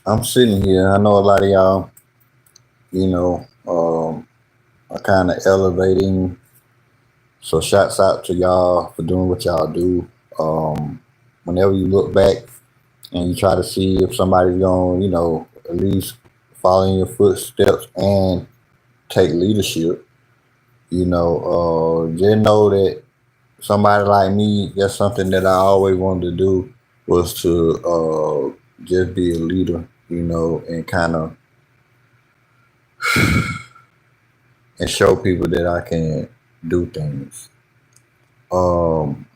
I'm sitting here. I know a lot of y'all, you know, are kind of elevating. So shouts out to y'all for doing what y'all do. Um, Whenever you look back and you try to see if somebody's going, at least follow in your footsteps and take leadership, just know that somebody like me, that's something that I always wanted to do was to just be a leader, and kind of and show people that I can do things. Um,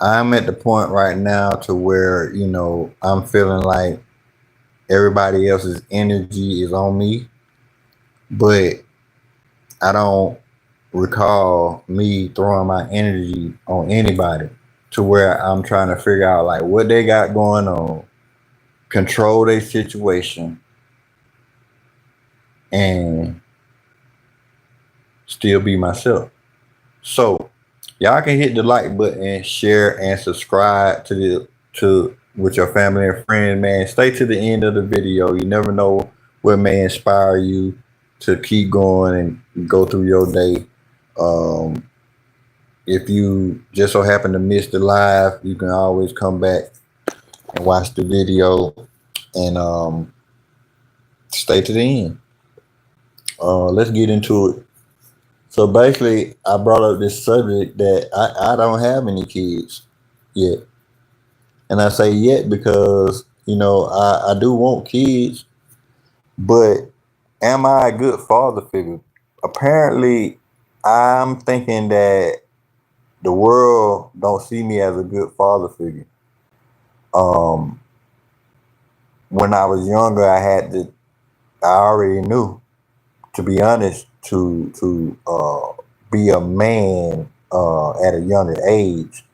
I'm at the point right now to where I'm feeling like everybody else's energy is on me, but I don't recall me throwing my energy on anybody to where I'm trying to figure out like what they got going on, control their situation, and still be myself. So y'all can hit the like button, share, and subscribe to with your family and friends, man. Stay to the end of the video. You never know what may inspire you to keep going and go through your day. Um, if you just so happen to miss the live, you can always come back and watch the video and stay to the end. Let's get into it. So basically, I brought up this subject that I don't have any kids yet. And I say yet because, I do want kids, but am I a good father figure? Apparently, I'm thinking that the world don't see me as a good father figure. Um, when I was younger, I already knew, to be honest, to be a man at a younger age,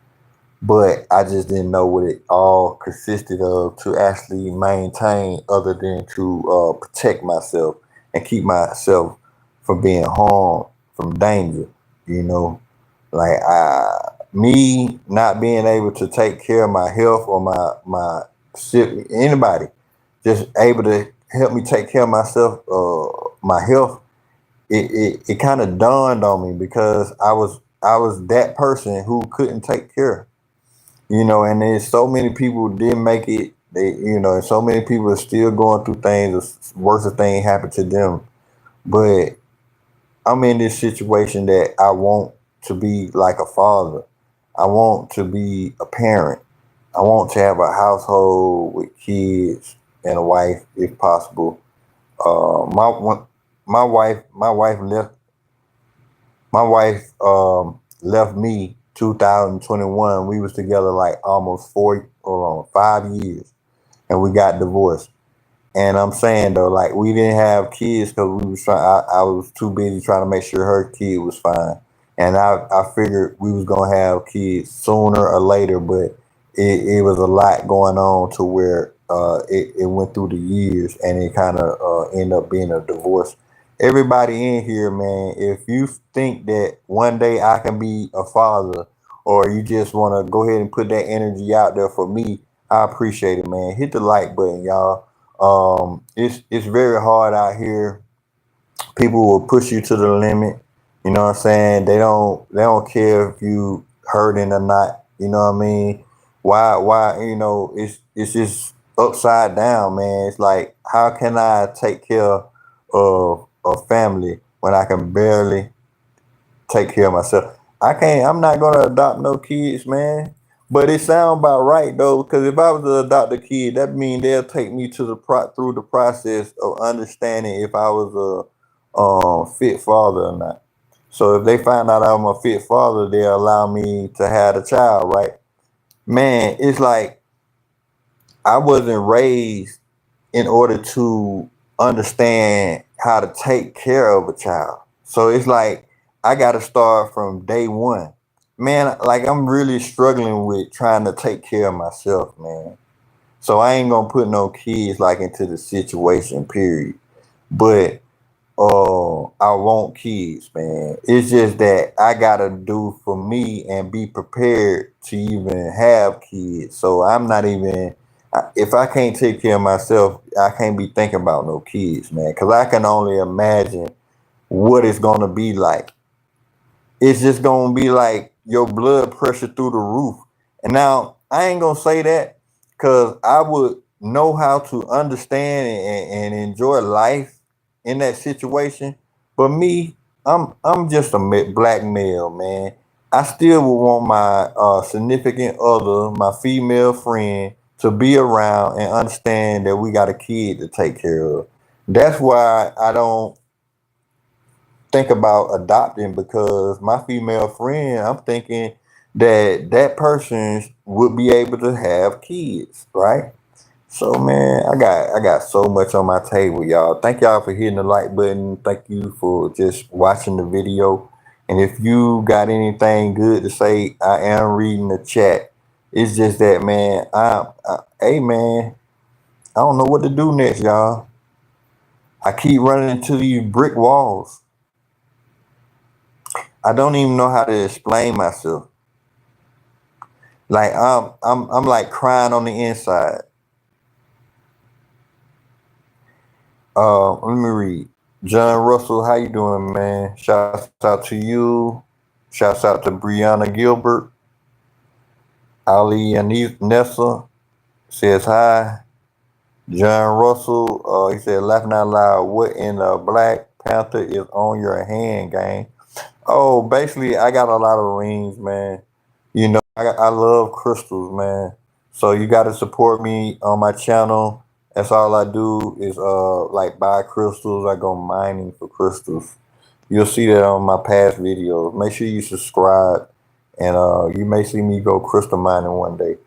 but I just didn't know what it all consisted of to actually maintain, other than to protect myself and keep myself from being harmed, from danger. You know, like me not being able to take care of my health or my anybody, just able to help me take care of myself, my health. It kind of dawned on me because I was that person who couldn't take care, and there's so many people who didn't make it. And so many people are still going through things. Worse thing happened to them. But I'm in this situation that I want to be like a father. I want to be a parent. I want to have a household with kids and a wife, if possible. My wife left me 2021. We was together like almost 5 years, and we got divorced. And I'm saying though, like we didn't have kids because we was trying. I was too busy trying to make sure her kid was fine, and I figured we was gonna have kids sooner or later, but it was a lot going on to where it went through the years, and it kind of ended up being a divorce. Everybody in here, man, if you think that one day I can be a father, or you just want to go ahead and put that energy out there for me, I appreciate it, man. Hit the like button, y'all. It's very hard out here. People will push you to the limit. You know what I'm saying? They don't care if you hurting or not. You know what I mean? Why it's just upside down, man. It's like, how can I take care of a family when I can barely take care of myself? I can't. I'm not gonna adopt no kids, man. But it sounds about right though, because if I was to adopt a kid, that means they'll take me to through the process of understanding if I was a fit father or not. So if they find out I'm a fit father, they'll allow me to have a child, right? Man, it's like I wasn't raised in order to understand how to take care of a child. So it's like I got to start from day one. Man, like I'm really struggling with trying to take care of myself, man. So I ain't gonna put no kids like into the situation, period. But I want kids, man. It's just that I gotta do for me and be prepared to even have kids. So I'm not even. If I can't take care of myself, I can't be thinking about no kids, man. Cause I can only imagine what it's gonna be like. It's just gonna be like your blood pressure through the roof. And now I ain't gonna say that because I would know how to understand and enjoy life in that situation. But me, I'm just a black male, man. I still would want my significant other, my female friend, to be around and understand that we got a kid to take care of. That's why I don't think about adopting, because my female friend, I'm thinking that that person would be able to have kids, right? So man, I got so much on my table, y'all. Thank y'all for hitting the like button. Thank you for just watching the video. And if you got anything good to say, I am reading the chat. It's just that, man, hey man, I don't know what to do next, y'all. I keep running into these brick walls. I don't even know how to explain myself. Like I'm like crying on the inside. Let me read. John Russell, how you doing, man? Shouts out to you. Shouts out to Brianna Gilbert. Ali Nessa says hi. John Russell, he said, laughing out loud, what in the Black Panther is on your hand, gang? Oh, basically, I got a lot of rings, man. You know, I love crystals, man. So you got to support me on my channel. That's all I do is like buy crystals. I go mining for crystals. You'll see that on my past videos. Make sure you subscribe, and you may see me go crystal mining one day.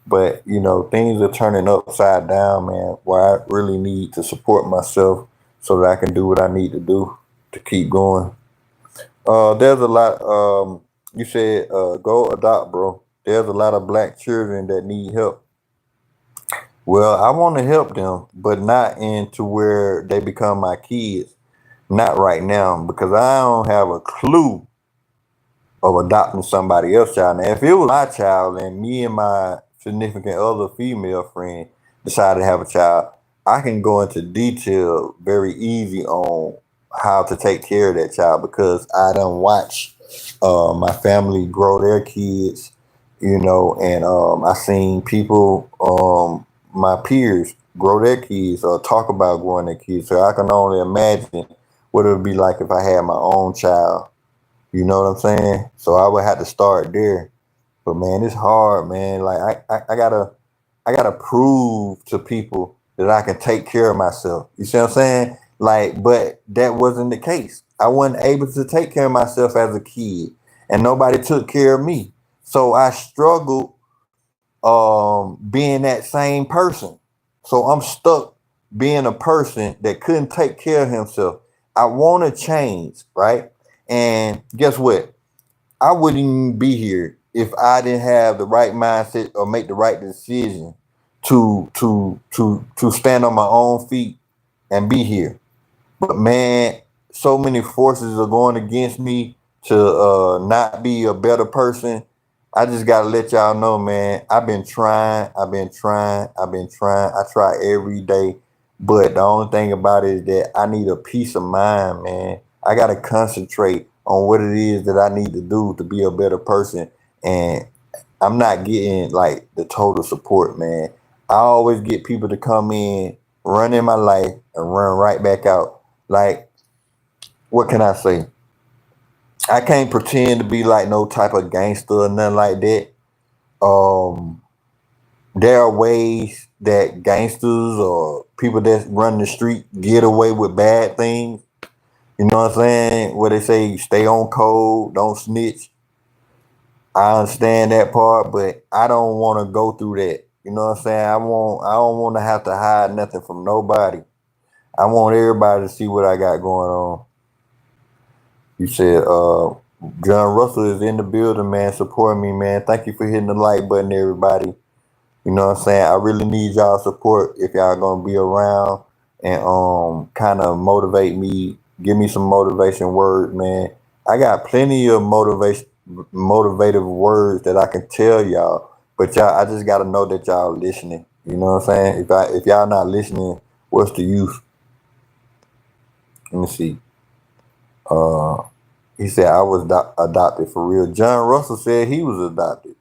But you know, things are turning upside down, man. Where I really need to support myself so that I can do what I need to do to keep going. There's a lot. You said go adopt, bro. There's a lot of black children that need help. Well, I want to help them, but not into where they become my kids. Not right now, because I don't have a clue of adopting somebody else's child. Now, if it was my child and me and my significant other female friend decided to have a child, I can go into detail very easy on how to take care of that child, because I don't watch my family grow their kids, you know, and I seen people, my peers, grow their kids or talk about growing their kids. So I can only imagine what it would be like if I had my own child. You know what I'm saying? So I would have to start there. But man, it's hard, man. Like I gotta prove to people that I can take care of myself. You see what I'm saying? Like, but that wasn't the case. I wasn't able to take care of myself as a kid, and nobody took care of me. So I struggled being that same person. So I'm stuck being a person that couldn't take care of himself. I want to change, right? And guess what? I wouldn't even be here if I didn't have the right mindset or make the right decision to stand on my own feet and be here. But man, so many forces are going against me to not be a better person. I just gotta let y'all know, man. I've been trying. I try every day. But the only thing about it is that I need a peace of mind, man. I gotta concentrate on what it is that I need to do to be a better person. And I'm not getting like the total support, man. I always get people to come in, run in my life, and run right back out. Like, what can I say? I can't pretend to be like no type of gangster or nothing like that. Um, there are ways that gangsters or people that run the street get away with bad things. You know what I'm saying? Where they say stay on code, don't snitch. I understand that part, but I don't want to go through that. You know what I'm saying? I don't want to have to hide nothing from nobody. I want everybody to see what I got going on. You said John Russell is in the building, man. Support me, man. Thank you for hitting the like button, everybody. You know what I'm saying? I really need y'all support if y'all gonna be around and kind of motivate me, give me some motivation words, man. I got plenty of motivative words that I can tell y'all, but y'all, I just gotta know that y'all listening. You know what I'm saying? If y'all not listening, what's the use? Let me see. Uh, he said I was adopted for real. John Russell said he was adopted.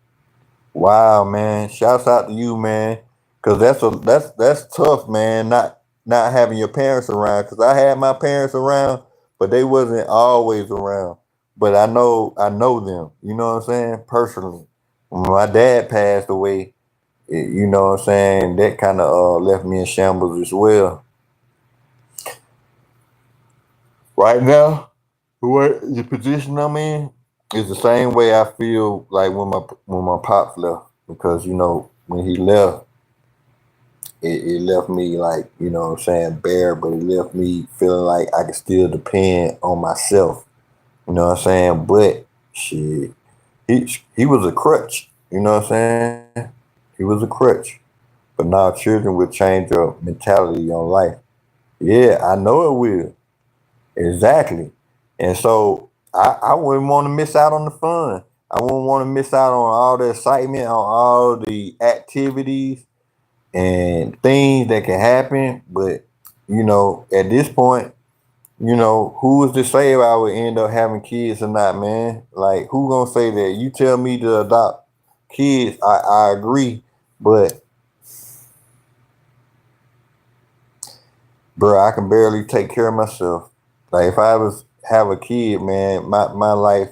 Wow, man! Shouts out to you, man. Cause that's tough, man. Not having your parents around. Cause I had my parents around, but they wasn't always around. But I know them. You know what I'm saying? Personally, when my dad passed away, you know what I'm saying, that kind of left me in shambles as well. Right now, what the position I'm in is the same way I feel like when my pops left, because when he left, it left me like, what I'm saying, bare, but it left me feeling like I could still depend on myself. You know what I'm saying? But shit, he was a crutch. You know what I'm saying? He was a crutch. But now children will change your mentality on life. Yeah, I know it will. Exactly. And so I wouldn't want to miss out on the fun. I wouldn't want to miss out on all the excitement, on all the activities and things that can happen. But, at this point, who is to say if I would end up having kids or not, man? Like, who gonna say that? You tell me to adopt kids, I agree. But, bro, I can barely take care of myself. Like, if I was have a kid, man, my life,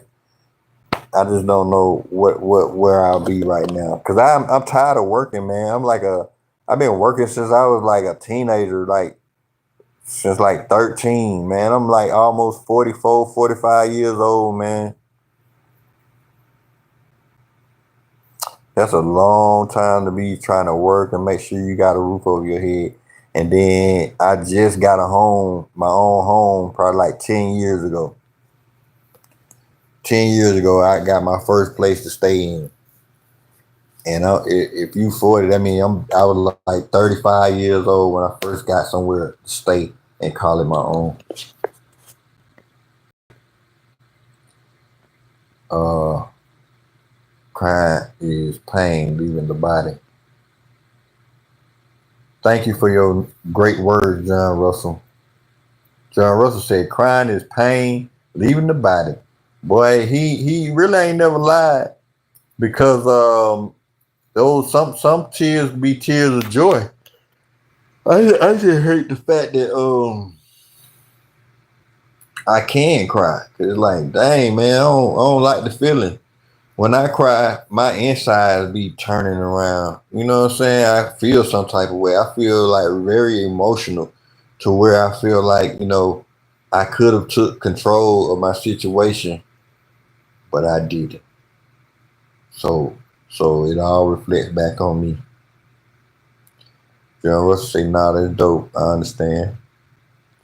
I just don't know where I'll be right now. Cause I'm tired of working, man. I've been working since I was like a teenager, like since like 13, man. I'm like almost 44, 45 years old, man. That's a long time to be trying to work and make sure you got a roof over your head. And then I just got my own home, probably like 10 years ago. 10 years ago, I got my first place to stay in. And if you 40, that means I was like 35 years old when I first got somewhere to stay and call it my own. Uh, Crying is pain leaving the body. Thank you for your great words, John Russell. John Russell said, crying is pain leaving the body. Boy, he really ain't never lied, because those some tears be tears of joy. I just hate the fact that I can cry. Cause it's like, dang, man, I don't like the feeling. When I cry, my insides be turning around. You know what I'm saying? I feel some type of way. I feel like very emotional, to where I feel like, I could have took control of my situation, but I didn't. So so it all reflects back on me. John Russell say, nah, that's dope. I understand.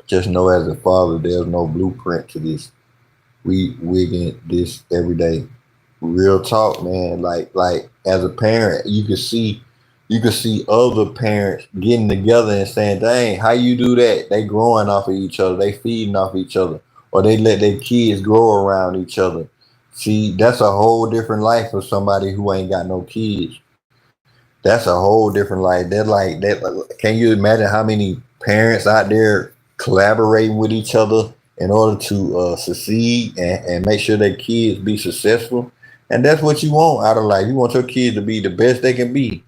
Just know as a father, there's no blueprint to this. We wigging this every day. Real talk, man. Like as a parent, you can see other parents getting together and saying, "Dang, how you do that?" They growing off of each other. They feeding off each other, or they let their kids grow around each other. See, that's a whole different life for somebody who ain't got no kids. That's a whole different life. That like that. Can you imagine how many parents out there collaborating with each other in order to succeed and make sure their kids be successful? And that's what you want out of life. You want your kids to be the best they can be.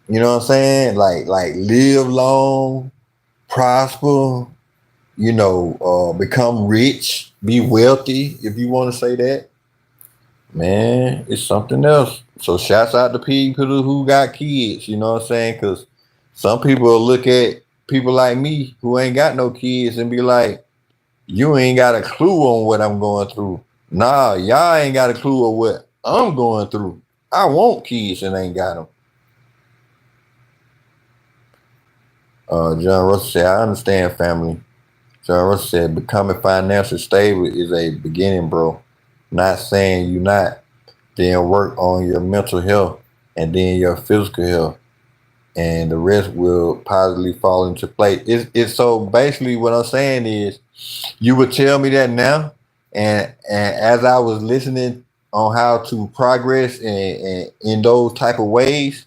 You know what I'm saying? Like live long, prosper. Become rich, be wealthy, if you want to say that. Man, it's something else. So shouts out to people who got kids, you know what I'm saying? Because some people will look at people like me who ain't got no kids and be like, you ain't got a clue on what I'm going through. Nah, y'all ain't got a clue of what I'm going through. I want kids and ain't got them. John Russell said, I understand, family. John Russell said, becoming financially stable is a beginning, bro. Not saying you not. Then work on your mental health and then your physical health, and the rest will positively fall into place. It's so basically what I'm saying is, you would tell me that now, and as I was listening on how to progress in those type of ways,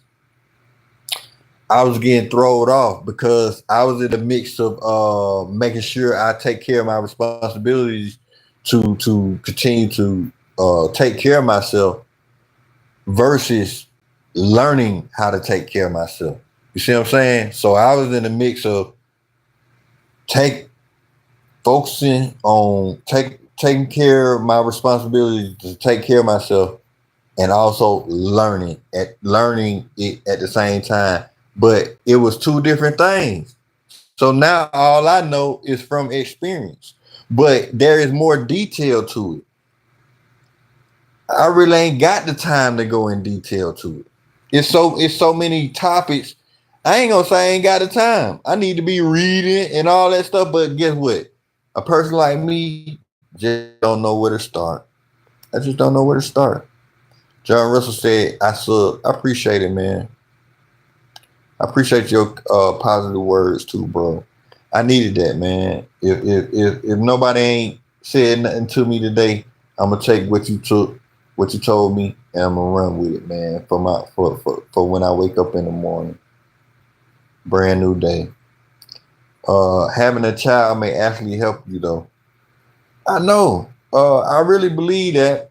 I was getting thrown off because I was in the mix of making sure I take care of my responsibilities to continue to take care of myself versus learning how to take care of myself. You see what I'm saying? So I was in the mix of take focusing on taking care of my responsibility to take care of myself and also learning it at the same time. But it was two different things. So now all I know is from experience. But there is more detail to it. I really ain't got the time to go in detail to it. It's so many topics. I ain't gonna say I ain't got the time. I need to be reading and all that stuff. But guess what? A person like me just don't know where to start. I just don't know where to start. John Russell said, "I sub. I appreciate it, man. I appreciate your positive words too, bro. I needed that, man. If nobody ain't said nothing to me today, I'm gonna take what you took, what you told me, and I'm gonna run with it, man. For when I wake up in the morning, brand new day. Having a child may actually help you though. I know. I really believe that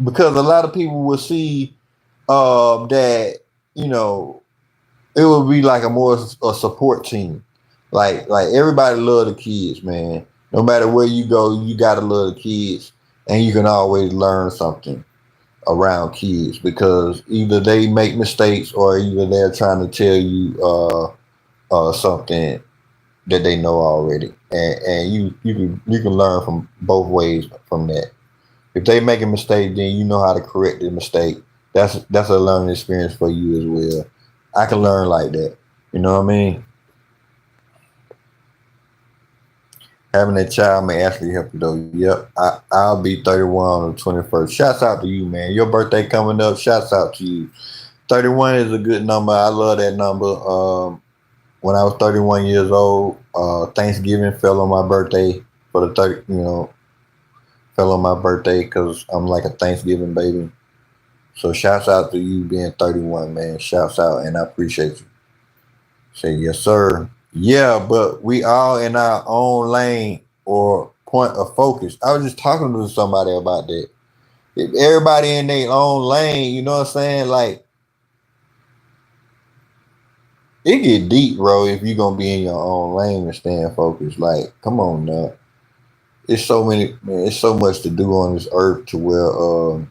because a lot of people will see that you know it would be like a more a support team. Like everybody love the kids, man. No matter where you go, you gotta love the kids, and you can always learn something around kids because either they make mistakes or either they're trying to tell you something that they know already, and you can learn from both ways from that. If they make a mistake, then you know how to correct the mistake. That's a learning experience for you as well. I can learn like that. You know what I mean? Having a child may actually help you though. Yep. I'll be 31 on the 21st. Shouts out to you, man. Your birthday coming up. Shouts out to you. 31 is a good number. I love that number. When I was 31 years old, Thanksgiving fell on my birthday for the 30, fell on my birthday because I'm like a Thanksgiving baby. So shouts out to you being 31, man. Shouts out, and I appreciate you. Say yes, sir. Yeah, but we all in our own lane or point of focus. I was just talking to somebody about that. If everybody in their own lane, you know what I'm saying? Like it get deep, bro. If you gonna be in your own lane and staying focused, like come on now. It's so many, man. It's so much to do on this earth to where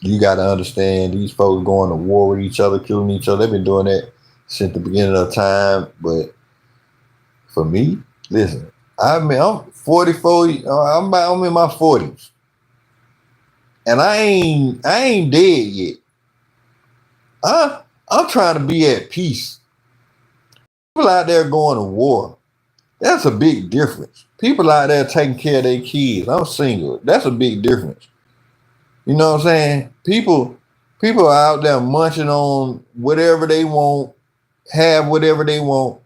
you got to understand these folks going to war with each other, killing each other. They've been doing that since the beginning of time. But for me, listen, I'm 44. I'm in my 40s, and I ain't dead yet. I'm trying to be at peace. People out there going to war. That's a big difference. People out there taking care of their kids. I'm single. That's a big difference. You know what I'm saying? People are out there munching on whatever they want, have whatever they want.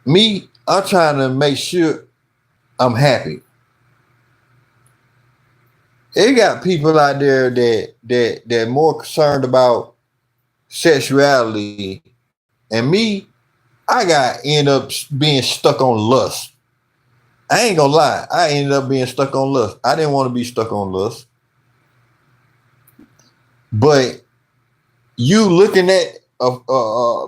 Me, I'm trying to make sure I'm happy. They got people out there that more concerned about sexuality, and me, I got end up being stuck on lust. I ain't gonna lie, I ended up being stuck on lust. I didn't want to be stuck on lust, but you looking at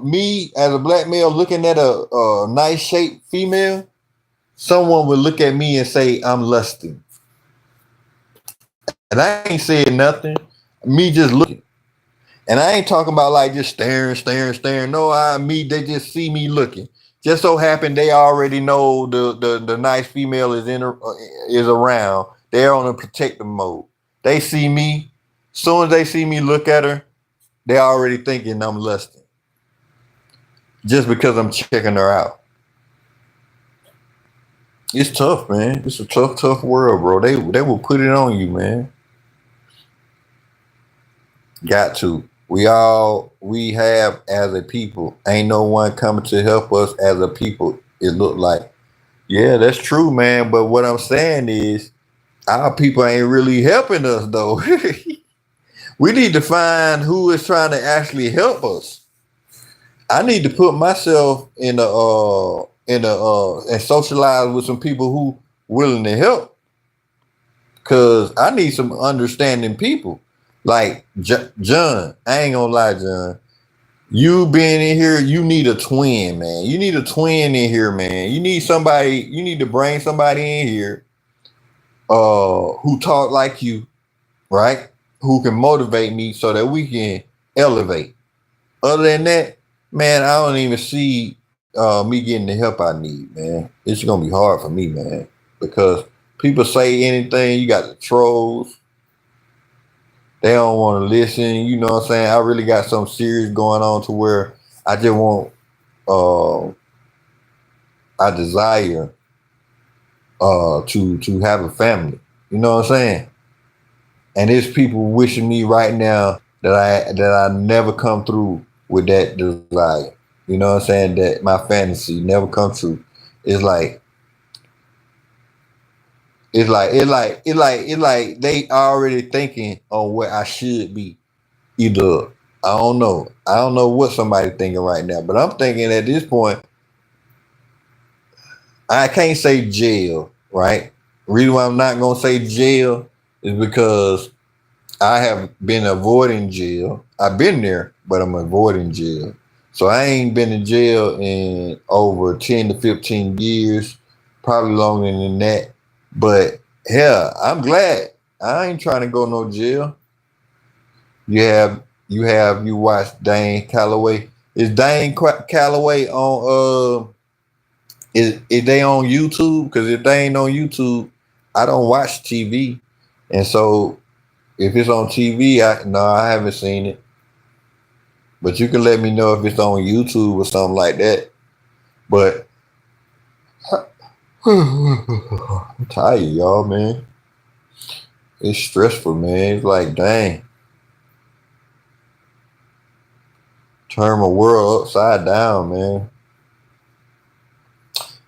me as a black male looking at a nice shaped female, someone would look at me and say I'm lusting, and I ain't saying nothing. Me just looking, and I ain't talking about like just staring, staring, staring. No, they just see me looking. Just so happen they already know the nice female is around. They're on a protective mode. They see me. Soon as they see me look at her, they're already thinking I'm lusting just because I'm checking her out. It's tough, man. It's a tough, tough world, bro. They will put it on you, man. Got to. We have as a people. Ain't no one coming to help us as a people. It looked like. Yeah, that's true, man. But what I'm saying is our people ain't really helping us though. We need to find who is trying to actually help us. I need to put myself in a and socialize with some people who willing to help, cause I need some understanding people. Like John, I ain't gonna lie, John. You being in here, you need a twin, man. You need a twin in here, man. You need somebody. You need to bring somebody in here, who talk like you, right? Who can motivate me so that we can elevate. Other than that, man, I don't even see me getting the help I need, man. It's gonna be hard for me, man, because people say anything. You got the trolls. They don't want to listen. You know what I'm saying? I really got something serious going on to where I just want. Uh, I desire to have a family. You know what I'm saying? And there's people wishing me right now that I never come through with that desire. You know what I'm saying? That my fantasy never come true. It's like it's like they already thinking on where I should be. Either I don't know. I don't know what somebody thinking right now, but I'm thinking at this point I can't say jail, right? Reason why I'm not gonna say jail is because I have been avoiding jail. I've been there, but I'm avoiding jail. So I ain't been in jail in over 10 to 15 years, probably longer than that. But hell, I'm glad. I ain't trying to go no jail. You watch Dane Calloway. Is Dane Calloway on is they on YouTube? Because if they ain't on YouTube, I don't watch TV. And so if it's on TV, I haven't seen it. But you can let me know if it's on YouTube or something like that. But I'm tired, y'all, man. It's stressful, man. It's like, dang, turn my world upside down, man.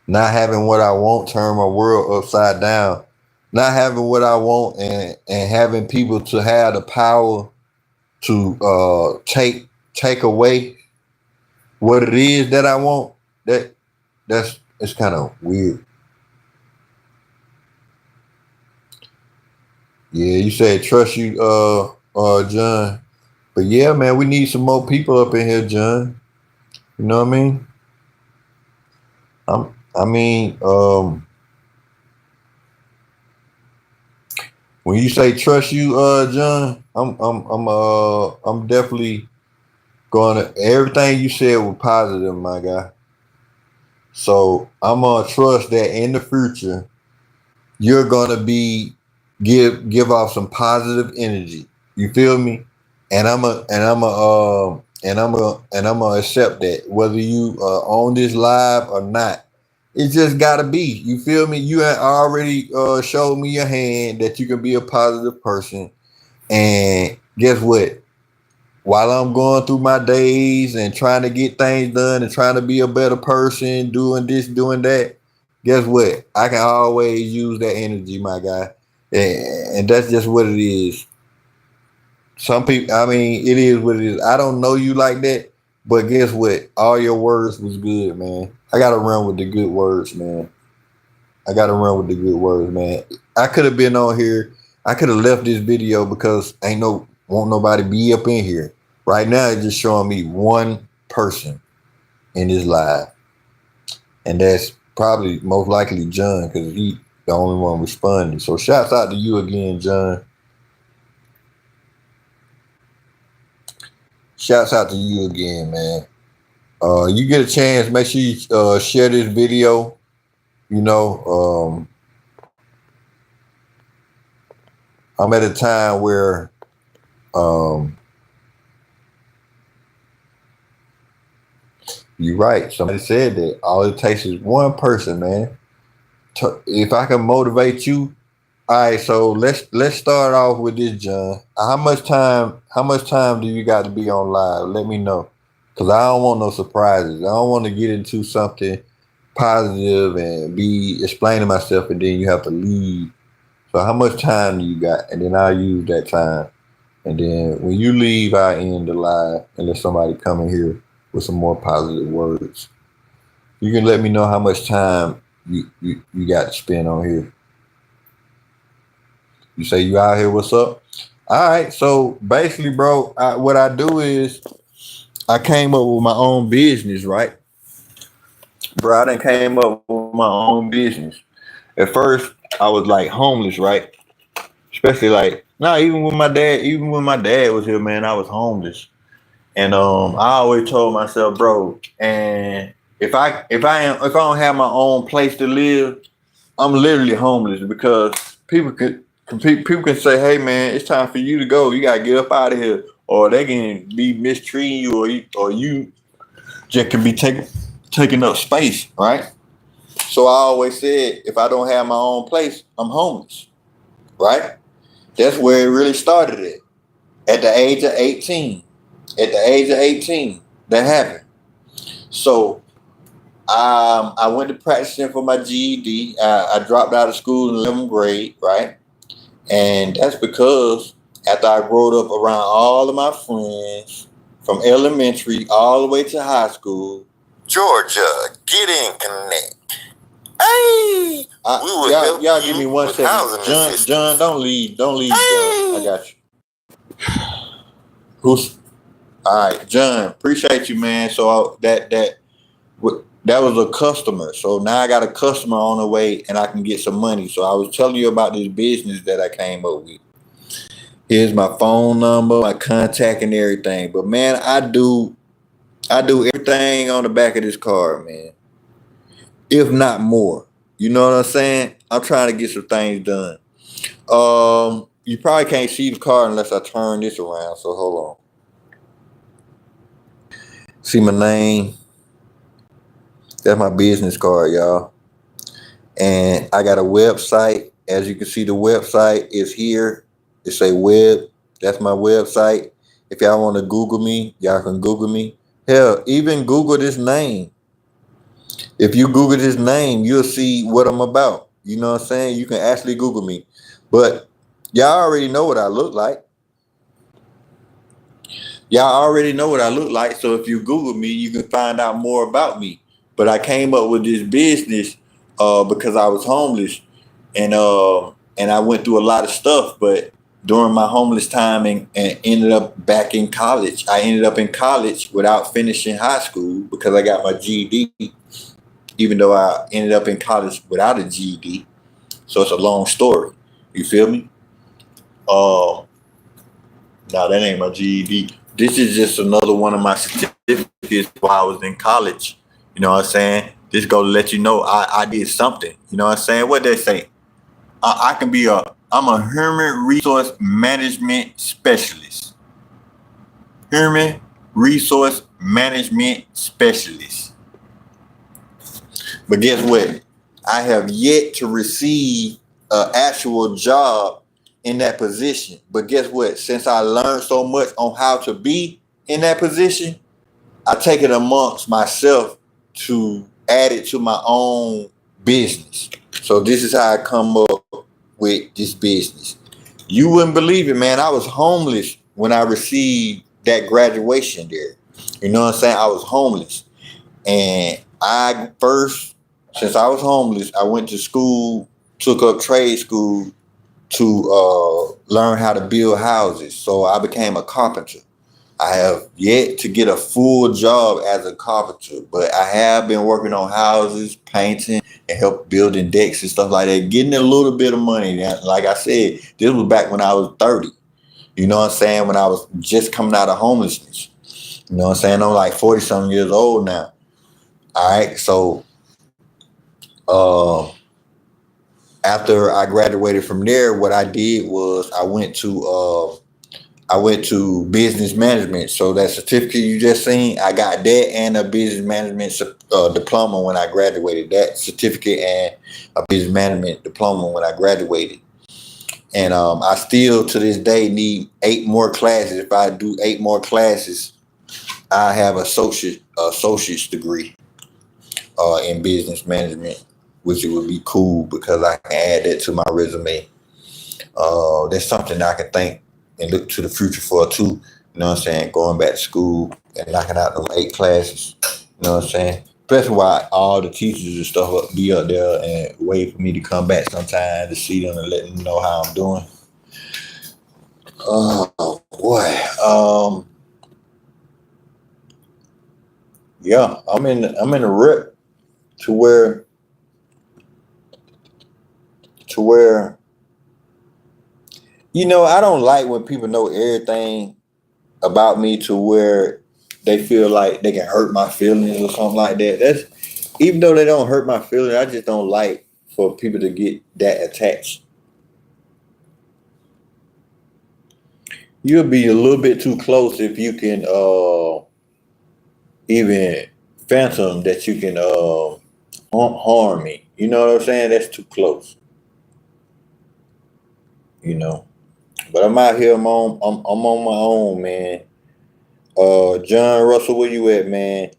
Not having what I want, turn my world upside down. Not having what I want and having people to have the power to take away what it is that I want. That's it's kind of weird. Yeah, you said trust you, John. But yeah, man, we need some more people up in here, John. You know what I mean? I mean, when you say trust you, John, I'm definitely going to everything you said was positive, my guy. So I'm gonna trust that in the future you're gonna be give off some positive energy. You feel me? And I'm a accept that whether you on this live or not. It just gotta be. You feel me? You had already showed me your hand that you can be a positive person. And guess what? While I'm going through my days and trying to get things done and trying to be a better person, doing this, doing that, guess what? I can always use that energy, my guy. And that's just what it is. Some people, I mean, it is what it is. I don't know you like that, but guess what? All your words was good, man. I gotta run with the good words, man. I gotta run with the good words, man. I could have been on here. I could have left this video because ain't no won't nobody be up in here. Right now, it's just showing me one person in this live, and that's probably most likely John because he the only one responding. So shouts out to you again, John. Shouts out to you again, man. You get a chance, make sure you share this video. You know, I'm at a time where um, you're right. Somebody said that all it takes is one person, man. If I can motivate you, all right. So let's start off with this, John. How much time do you got to be on live? Let me know, cause I don't want no surprises. I don't want to get into something positive and be explaining myself, and then you have to leave. So how much time do you got? And then I'll use that time. And then when you leave, I end the live and let somebody come in here with some more positive words. You can let me know how much time you got to spend on here. You say you out here, what's up? All right, so basically, bro, what I do is I came up with my own business, right? Bro, I done came up with my own business. At first, I was like homeless, right? Especially like, nah, even when my dad was here, man, I was homeless. And I always told myself, bro, and if I don't have my own place to live, I'm literally homeless because people can say, hey man, it's time for you to go. You gotta get up out of here, or they can be mistreating you, or you just can be taking up space, right? So I always said, if I don't have my own place, I'm homeless, right? That's where it really started at the age of 18. At the age of 18, that happened. So I went to practicing for my GED. I dropped out of school in 11th grade, right? And that's because after I growed up around all of my friends from elementary all the way to high school, Georgia, get in connect. Hey, y'all give me 1 second. John, don't leave, John. I got you. Who's all right, John? Appreciate you, man. So that was a customer. So now I got a customer on the way, and I can get some money. So I was telling you about this business that I came up with. Here's my phone number, my contact, and everything. But man, I do everything on the back of this card, man. If not more. You know what I'm saying? I'm trying to get some things done. You probably can't see the card unless I turn this around. So hold on. See my name. That's my business card, y'all. And I got a website. As you can see, the website is here. It's a web. That's my website. If y'all want to Google me, y'all can Google me. Hell, even Google this name. If you Google this name, you'll see what I'm about. You know what I'm saying? You can actually Google me. But y'all already know what I look like. So if you Google me, you can find out more about me. But I came up with this business because I was homeless, and I went through a lot of stuff. But during my homeless time and ended up back in college, I ended up in college without finishing high school because I got my GED, even though I ended up in college without a GED. So it's a long story. You feel me? No, that ain't my GED. This is just another one of my certificates while I was in college. You know what I'm saying? This go to let you know I did something. You know what I'm saying? What they say? I'm a human resource management specialist. Human resource management specialist. But guess what? I have yet to receive an actual job in that position. But guess what? Since I learned so much on how to be in that position, I take it amongst myself to add it to my own business. So this is how I come up with this business. You wouldn't believe it, man. I was homeless when I received that graduation there. You know what I'm saying? I was homeless. And since I was homeless, I went to school, took up trade school to learn how to build houses. So I became a carpenter. I have yet to get a full job as a carpenter, but I have been working on houses, painting, and help building decks and stuff like that, getting a little bit of money. Like I said, this was back when I was 30. You know what I'm saying? When I was just coming out of homelessness. You know what I'm saying? I'm like 40-something years old now. All right, so after I graduated from there, what I did was I went to business management. So that certificate you just seen, I got that and a business management diploma when I graduated. That certificate and a business management diploma when I graduated. And I still to this day need 8 more classes. If I do 8 more classes, I have associate's degree in business management, which would be cool because I can add that to my resume. That's something I can think and look to the future for too. You know what I'm saying? Going back to school and knocking out the 8 classes. You know what I'm saying? That's why all the teachers and stuff be up there and wait for me to come back sometime to see them and let them know how I'm doing. Oh boy. Yeah, I'm in a rut to where I don't like when people know everything about me to where they feel like they can hurt my feelings or something like that. That's even though they don't hurt my feelings, I just don't like for people to get that attached. You'll be a little bit too close if you can even phantom that you can harm me. You know what I'm saying? That's too close. You know. But I'm out here. I'm on my own, man. John Russell, where you at, man?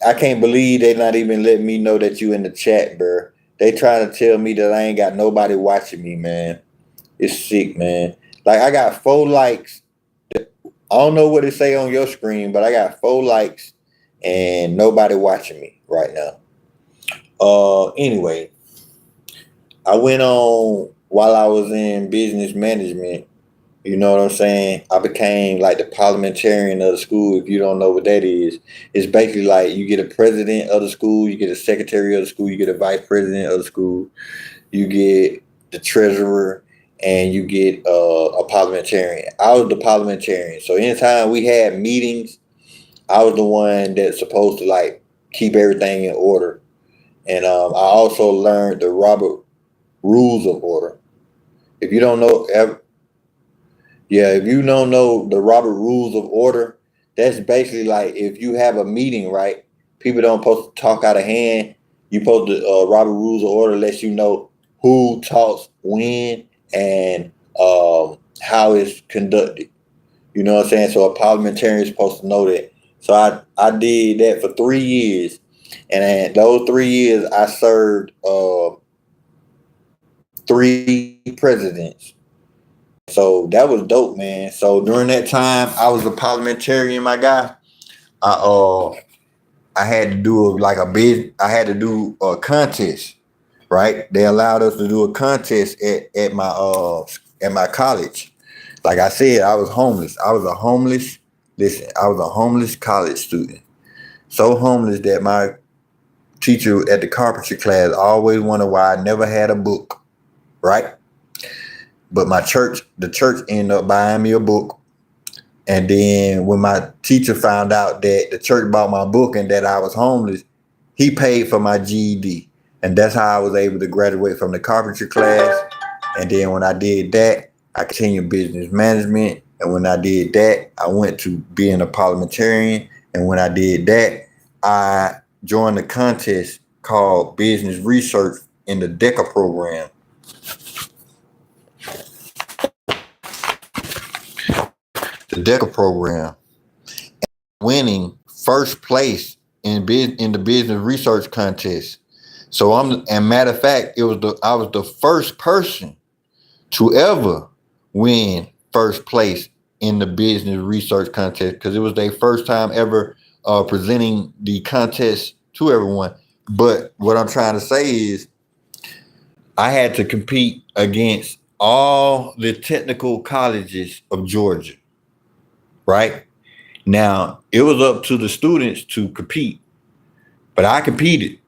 I can't believe they not even letting me know that you in the chat, bro. They trying to tell me that I ain't got nobody watching me, man. It's sick, man. Like I got 4 likes. I don't know what it say on your screen, but I got 4 likes and nobody watching me right now. Anyway, I went on while I was in business management. You know what I'm saying? I became like the parliamentarian of the school. If you don't know what that is, it's basically like you get a president of the school, you get a secretary of the school, you get a vice president of the school, you get the treasurer, and you get a parliamentarian. I was the parliamentarian. So anytime we had meetings, I was the one that's supposed to like keep everything in order. And I also learned the Robert Rules of Order. If you don't know, if you don't know the Robert Rules of Order, that's basically like if you have a meeting, right? People don't supposed to talk out of hand. You supposed to Robert Rules of Order lets you know who talks when and how it's conducted. You know what I'm saying? So a parliamentarian is supposed to know that. So I did that for 3 years, and in those 3 years I served 3 presidents. So that was dope, man. So during that time, I was a parliamentarian, my guy. I had to do I had to do a contest, right? They allowed us to do a contest at my college. Like I said, I was homeless. I was a homeless college student. So homeless that my teacher at the carpentry class always wondered why I never had a book, right? But the church ended up buying me a book. And then when my teacher found out that the church bought my book and that I was homeless, he paid for my GED. And that's how I was able to graduate from the carpentry class. And then when I did that, I continued business management. And when I did that, I went to being a parliamentarian. And when I did that, I joined a contest called Business Research in the DECA program. The DECA program, winning first place in the business research contest. So and matter of fact, I was the first person to ever win first place in the business research contest because it was their first time ever presenting the contest to everyone. But what I'm trying to say is I had to compete against all the technical colleges of Georgia, right? Now, it was up to the students to compete, but I competed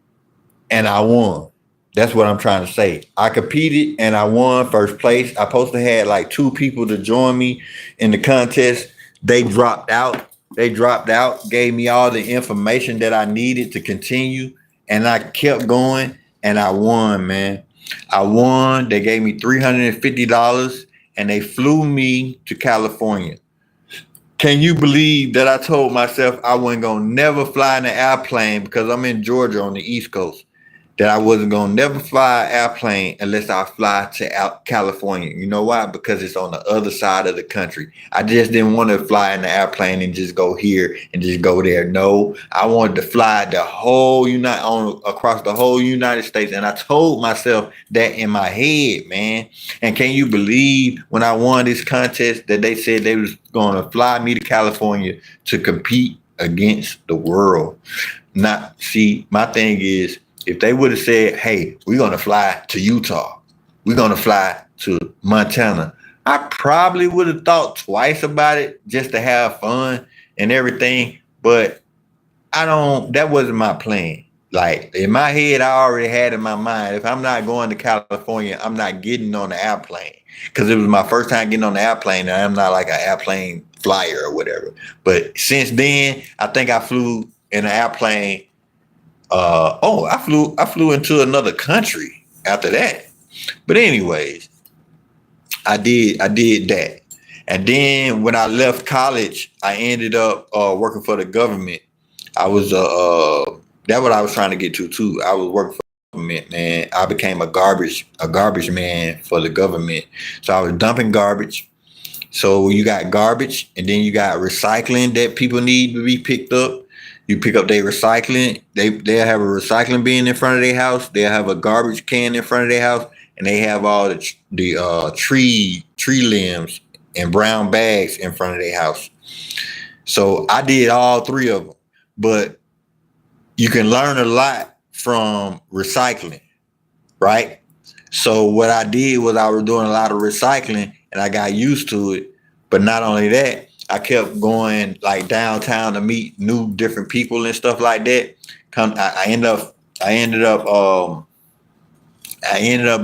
and I won. That's what I'm trying to say. I competed and I won first place. I supposed to have like 2 people to join me in the contest. They dropped out. Gave me all the information that I needed to continue. And I kept going and I won, man. I won. They gave me $350 and they flew me to California. Can you believe that I told myself I wasn't going to never fly in an airplane because I'm in Georgia on the East Coast? that I wasn't gonna never fly an airplane unless I fly to California. You know why? Because it's on the other side of the country. I just didn't want to fly in the airplane and just go here and just go there. No, I wanted to fly the whole across the whole United States. And I told myself that in my head, man. And can you believe when I won this contest that they said they was gonna fly me to California to compete against the world? Not see, my thing is, if they would have said, hey, we're going to fly to Utah, we're going to fly to Montana, I probably would have thought twice about it just to have fun and everything. But that wasn't my plan. Like in my head, I already had in my mind, if I'm not going to California, I'm not getting on the airplane. Because it was my first time getting on the airplane, and I'm not like an airplane flyer or whatever. But since then, I think I flew in an airplane. I flew into another country after that. But anyways, I did that. And then when I left college, I ended up working for the government. I was that's what I was trying to get to too. I was working for the government, man. I became a garbage man for the government. So I was dumping garbage. So you got garbage, and then you got recycling that people need to be picked up. You pick up their recycling. They'll have a recycling bin in front of their house. They'll have a garbage can in front of their house, and they have all the tree limbs and brown bags in front of their house. So I did all three of them. But you can learn a lot from recycling, right? So what I did was I was doing a lot of recycling, and I got used to it. But not only that, I kept going like downtown to meet new different people and stuff like that. I ended up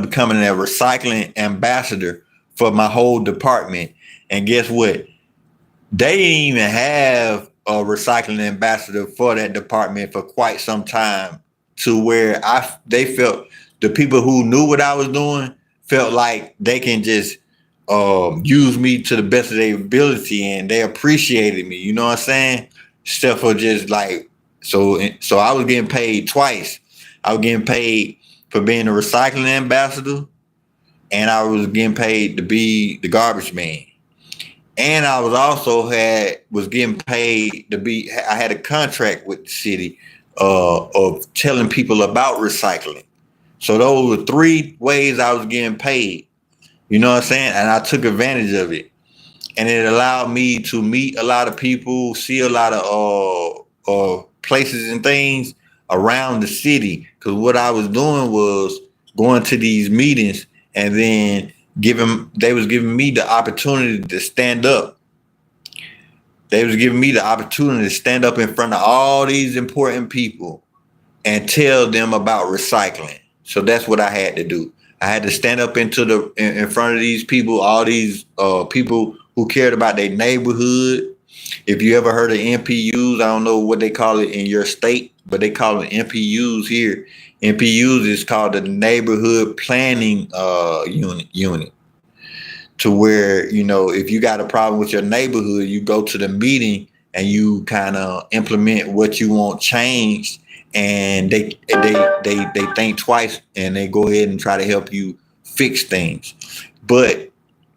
becoming a recycling ambassador for my whole department. And guess what? They didn't even have a recycling ambassador for that department for quite some time, to where they felt, the people who knew what I was doing felt like they can just use me to the best of their ability, and they appreciated me. You know what I'm saying? Except for just like, so I was getting paid twice. I was getting paid for being a recycling ambassador, and I was getting paid to be the garbage man. And I was also getting paid to be. I had a contract with the city of telling people about recycling. So those were three ways I was getting paid. You know what I'm saying? And I took advantage of it. And it allowed me to meet a lot of people, see a lot of places and things around the city. Because what I was doing was going to these meetings, and then they was giving me the opportunity to stand up. They was giving me the opportunity to stand up in front of all these important people and tell them about recycling. So that's what I had to do. I had to stand up in front of these people, all these people who cared about their neighborhood. If you ever heard of NPUs, I don't know what they call it in your state, but they call it NPUs here. NPUs is called the Neighborhood Planning Unit. To where, you know, if you got a problem with your neighborhood, you go to the meeting and you kind of implement what you want changed. And they think twice, and they go ahead and try to help you fix things. But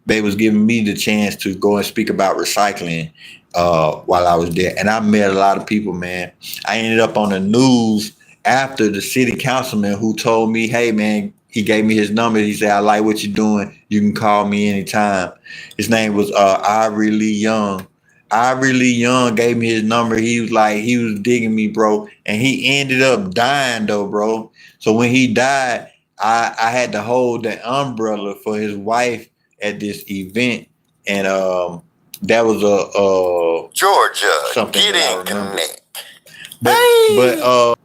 they was giving me the chance to go and speak about recycling while I was there. And I met a lot of people, man. I ended up on the news after the city councilman who told me, hey, man, he gave me his number. He said, I like what you're doing. You can call me anytime. His name was Ivory Lee Young. Ivory Lee Young gave me his number. He was digging me, bro. And he ended up dying though, bro. So when he died, I had to hold the umbrella for his wife at this event. And that was a Georgia something getting connect. But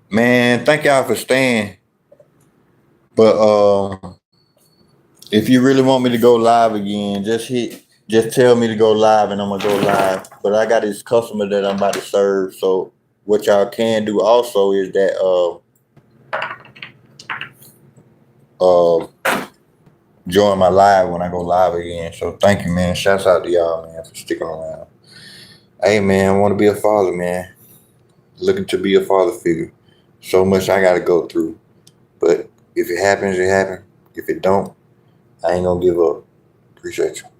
man, thank y'all for staying. But if you really want me to go live again, just tell me to go live and I'm gonna go live. But I got this customer that I'm about to serve. So what y'all can do also is that join my live when I go live again. So thank you, man. Shouts out to y'all, man, for sticking around. Hey, man, I want to be a father, man. Looking to be a father figure. So much I got to go through. But if it happens, it happens. If it don't, I ain't gonna give up. Appreciate you.